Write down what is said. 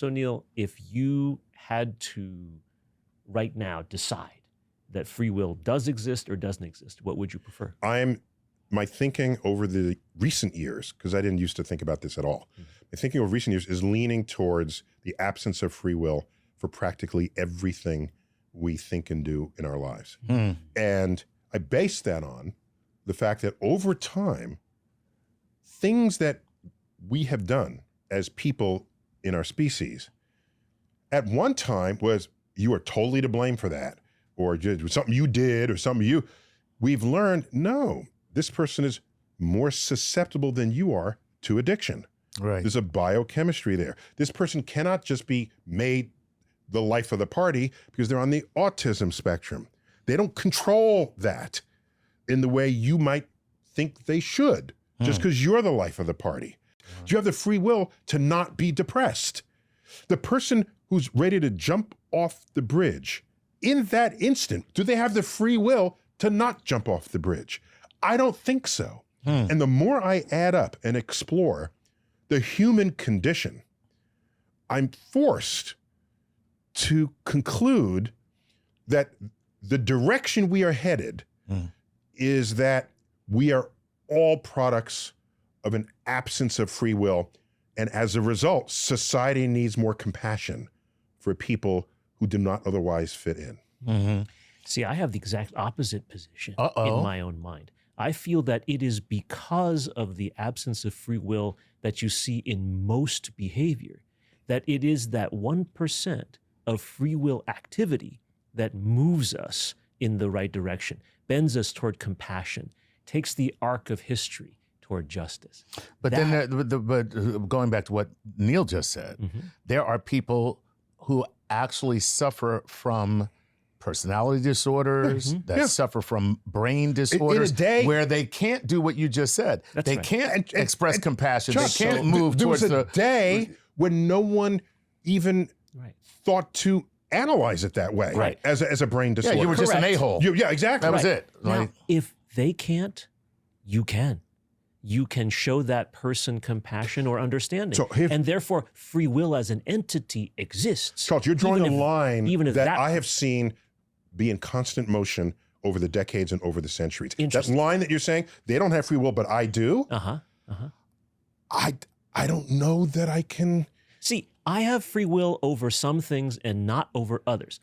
So Neil, if you had to right now decide that free will does exist or doesn't exist, what would you prefer? My thinking over the recent years, because I didn't used to think about this at all, my thinking over recent years is leaning towards the absence of free will for practically everything we think and do in our lives. And I base that on the fact that over time, things that we have done as people in our species, at one time was you are totally to blame for that, or just something you did or something we've learned, no, this person is more susceptible than you are to addiction. Right. There's a biochemistry there. This person cannot just be made the life of the party because they're on the autism spectrum. They don't control that in the way you might think they should, just because you're the life of the party. You have the free will to not be depressed. The person who's ready to jump off the bridge, in that instant, do they have the free will to not jump off the bridge? I don't think so. And the more I add up and explore the human condition, I'm forced to conclude that the direction we are headed is that we are all products of an absence of free will. And as a result, society needs more compassion for people who do not otherwise fit in. See, I have the exact opposite position in my own mind. I feel that it is because of the absence of free will that you see in most behavior, that it is that 1% of free will activity that moves us in the right direction, bends us toward compassion, takes the arc of history toward justice. But but going back to what Neil just said, there are people who actually suffer from personality disorders, that suffer from brain disorders, where they can't do what you just said. They can't express compassion. They can't move towards there was a day when no one even thought to analyze it that way, as a brain disorder. Yeah, you were just an a-hole. Yeah, exactly. That was it. Now, if they can't, you can. You can show that person compassion or understanding. And therefore, free will as an entity exists. Charles, you're drawing a line that I have seen be in constant motion over the decades and over the centuries. That line that you're saying, they don't have free will, but I do. I don't know that I can. See, I have free will over some things and not over others.